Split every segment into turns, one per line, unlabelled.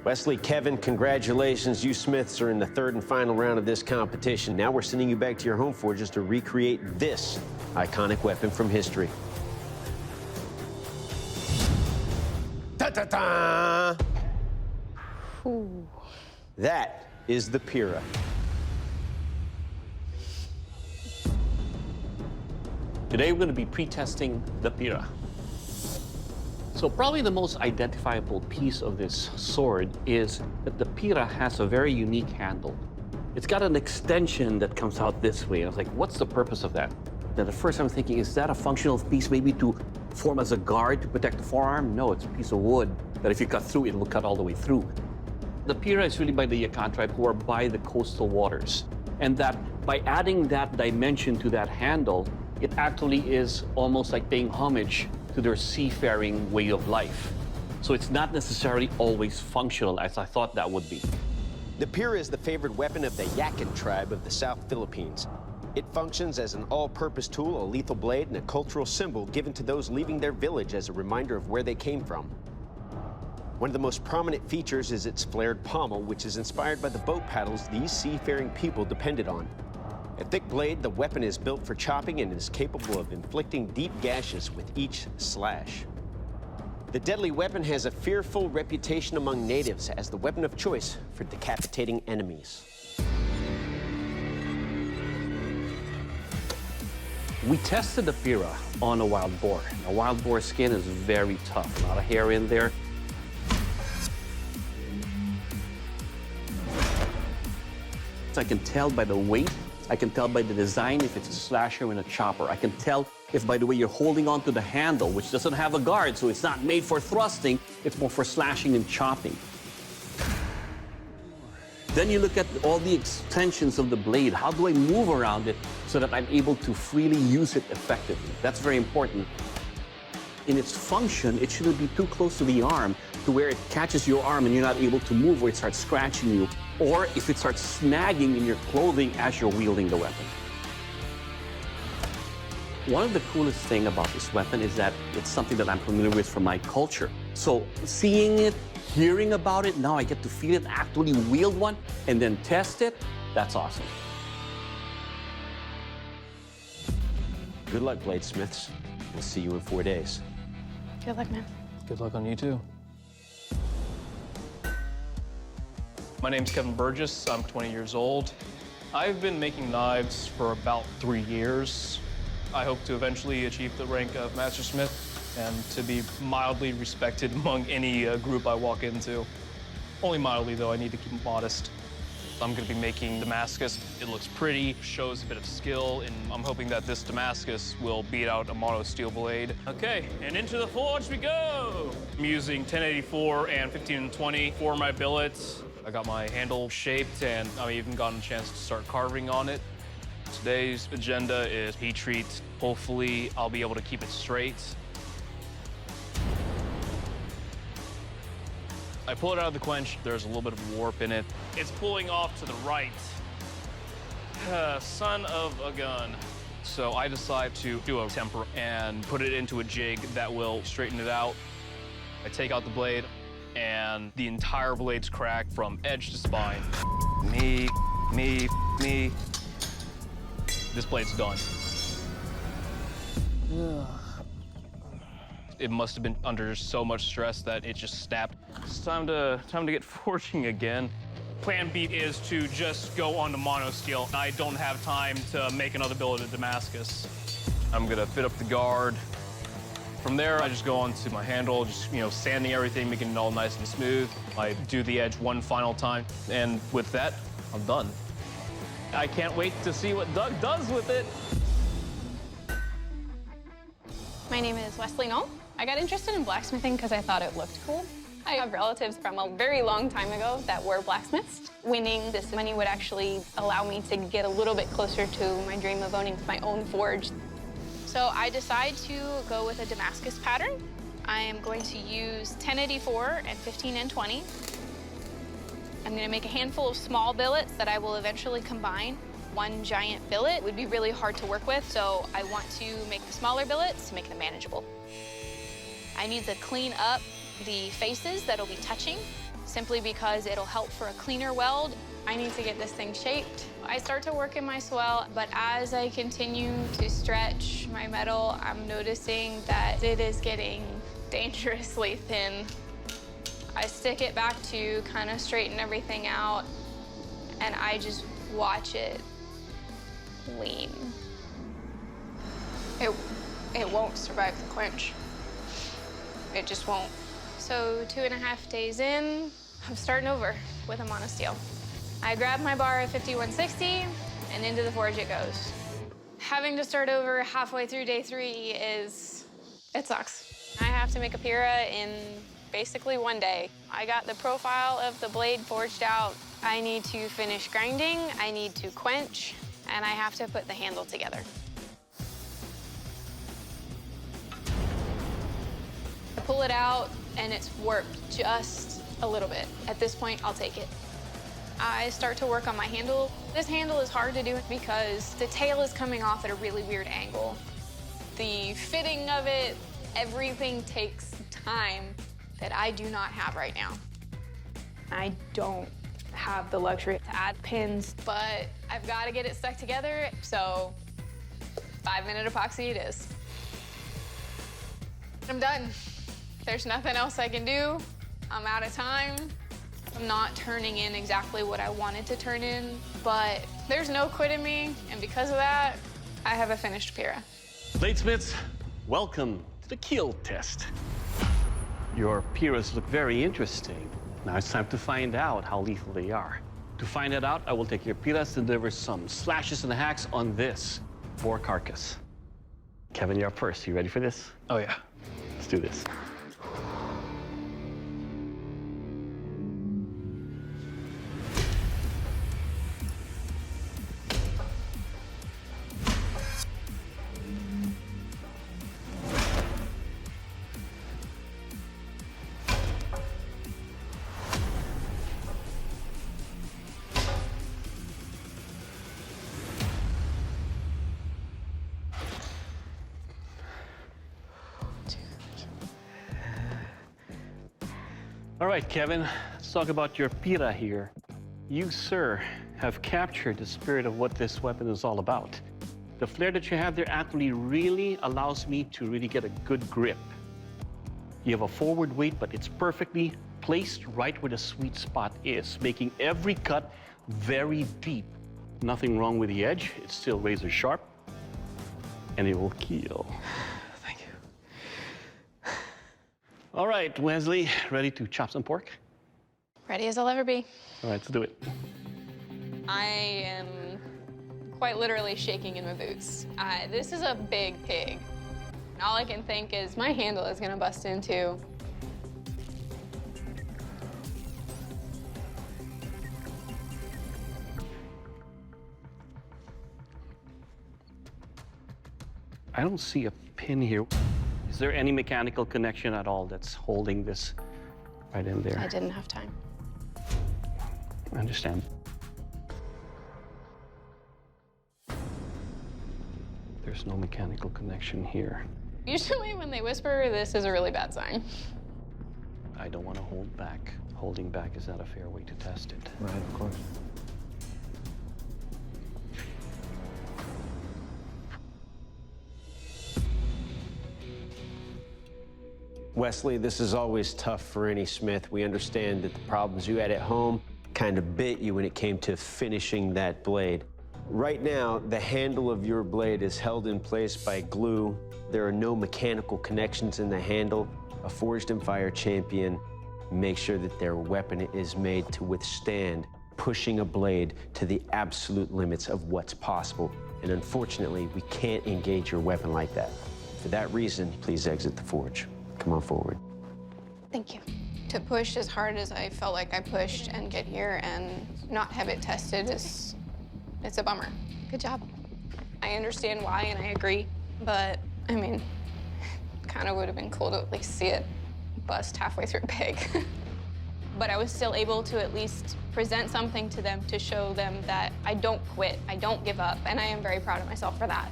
Wesley, Kevin, congratulations. You Smiths are in the third and final round of this competition. Now we're sending you back to your home forges to recreate this iconic weapon from history. Ta-ta-ta! That is the Pira.
Today we're going to be pre-testing the Pira. So probably the most identifiable piece of this sword is that the Pira has a very unique handle. It's got an extension that comes out this way. I was like, what's the purpose of that? Then at first I'm thinking, is that a functional piece maybe to form as a guard to protect the forearm? No, it's a piece of wood that if you cut through, it will cut all the way through. The Pira is really by the Yakan tribe who are by the coastal waters. And that by adding that dimension to that handle, it actually is almost like paying homage to their seafaring way of life. So it's not necessarily always functional as I thought that would be.
The Pira is the favorite weapon of the Yakan tribe of the South Philippines. It functions as an all-purpose tool, a lethal blade, and a cultural symbol given to those leaving their village as a reminder of where they came from. One of the most prominent features is its flared pommel, which is inspired by the boat paddles these seafaring people depended on. A thick blade, the weapon is built for chopping and is capable of inflicting deep gashes with each slash. The deadly weapon has a fearful reputation among natives as the weapon of choice for decapitating enemies.
We tested the Pira on a wild boar. A wild boar skin is very tough, a lot of hair in there. I can tell by the weight, I can tell by the design if it's a slasher and a chopper. I can tell if by the way you're holding on to the handle, which doesn't have a guard, so it's not made for thrusting, it's more for slashing and chopping. Then you look at all the extensions of the blade. How do I move around it so that I'm able to freely use it effectively? That's very important. In its function, it shouldn't be too close to the arm to where it catches your arm and you're not able to move, or it starts scratching you, or if it starts snagging in your clothing as you're wielding the weapon. One of the coolest things about this weapon is that it's something that I'm familiar with from my culture. So seeing it, hearing about it, now I get to feel it, actually wield one, and then test it. That's awesome.
Good luck, bladesmiths. We'll see you in 4 days.
Good luck, man.
Good luck on you, too. My name's Kevin Burgess. I'm 20 years old. I've been making knives for about 3 years. I hope to eventually achieve the rank of Master Smith and to be mildly respected among any group I walk into. Only mildly, though. I need to keep modest. I'm going to be making Damascus. It looks pretty, shows a bit of skill, and I'm hoping that this Damascus will beat out a mono steel blade. Okay, and into the forge we go! I'm using 1084 and 1520 for my billets. I got my handle shaped, and I've even gotten a chance to start carving on it. Today's agenda is heat treat. Hopefully, I'll be able to keep it straight. I pull it out of the quench. There's a little bit of warp in it. It's pulling off to the right. Son of a gun. So I decide to do a temper and put it into a jig that will straighten it out. I take out the blade, and the entire blade's cracked from edge to spine. Me. This blade's done. It must have been under so much stress that it just snapped. It's time to get forging again. Plan B is to just go on to mono steel. I don't have time to make another billet of Damascus. I'm gonna fit up the guard. From there, I just go on to my handle, just, sanding everything, making it all nice and smooth. I do the edge one final time, and with that, I'm done. I can't wait to see what Doug does with it.
My name is Wesley Knoll. I got interested in blacksmithing because I thought it looked cool. I have relatives from a very long time ago that were blacksmiths. Winning this money would actually allow me to get a little bit closer to my dream of owning my own forge. So I decide to go with a Damascus pattern. I am going to use 1084 and 15 and 20. I'm going to make a handful of small billets that I will eventually combine. One giant billet would be really hard to work with, so I want to make the smaller billets to make them manageable. I need to clean up the faces that'll be touching. simply because it'll help for a cleaner weld. I need to get this thing shaped. I start to work in my swell, but as I continue to stretch my metal, I'm noticing that it is getting dangerously thin. I stick it back to kind of straighten everything out, and I just watch it lean. It won't survive the quench. It just won't. So 2.5 days in, I'm starting over with a monosteel. I grab my bar at 5160, and into the forge it goes. Having to start over halfway through day 3 it sucks. I have to make a Pira in basically 1 day. I got the profile of the blade forged out. I need to finish grinding, I need to quench, and I have to put the handle together. I pull it out, and it's warped just a little bit. At this point, I'll take it. I start to work on my handle. This handle is hard to do because the tail is coming off at a really weird angle. The fitting of it, everything takes time that I do not have right now. I don't have the luxury to add pins, but I've got to get it stuck together, so 5-minute epoxy it is. I'm done. There's nothing else I can do. I'm out of time. I'm not turning in exactly what I wanted to turn in, but there's no quit in me, and because of that, I have a finished Pira.
Bladesmiths, welcome to the keel test. Your Piras look very interesting. Now it's time to find out how lethal they are. To find that out, I will take your Piras and deliver some slashes and hacks on this boar carcass. Kevin, you're up first. You ready for this?
Oh, yeah.
Let's do this. All right, Kevin, let's talk about your Pira here. You, sir, have captured the spirit of what this weapon is all about. The flare that you have there actually really allows me to really get a good grip. You have a forward weight, but it's perfectly placed right where the sweet spot is, making every cut very deep. Nothing wrong with the edge. It's still razor sharp, and it will keel. All right, Wesley, ready to chop some pork?
Ready as I'll ever be.
All right, let's do it.
I am quite literally shaking in my boots. This is a big pig. All I can think is my handle is gonna bust into.
I don't see a pin here. Is there any mechanical connection at all that's holding this right in there?
I didn't have time.
I understand. There's no mechanical connection here.
Usually when they whisper, this is a really bad sign.
I don't want to hold back. Holding back is not a fair way to test it.
Right, of course.
Wesley, this is always tough for any smith. We understand that the problems you had at home kind of bit you when it came to finishing that blade. Right now, the handle of your blade is held in place by glue. There are no mechanical connections in the handle. A Forged and Fire champion makes sure that their weapon is made to withstand pushing a blade to the absolute limits of what's possible. And unfortunately, we can't engage your weapon like that. For that reason, please exit the forge. Come on forward.
Thank you. To push as hard as I felt like I pushed and get here and not have it tested it's a bummer. Good job. I understand why and I agree, but I mean, kind of would have been cool to at least see it bust halfway through a pig. But I was still able to at least present something to them to show them that I don't quit, I don't give up, and I am very proud of myself for that.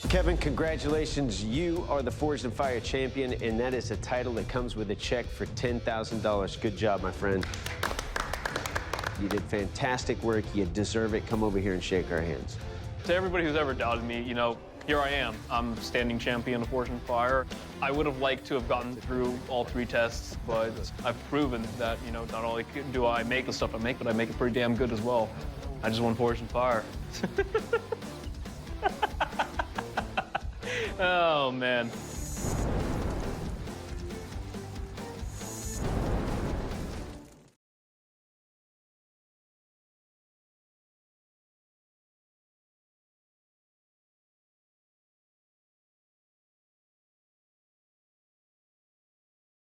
Kevin, congratulations. You are the Forged in Fire champion, and that is a title that comes with a check for $10,000. Good job, my friend. You did fantastic work. You deserve it. Come over here and shake our hands.
To everybody who's ever doubted me, you know, here I am. I'm standing champion of Forged in Fire. I would have liked to have gotten through all 3 tests, but I've proven that, you know, not only do I make the stuff I make, but I make it pretty damn good as well. I just won Forged in Fire. Oh, man.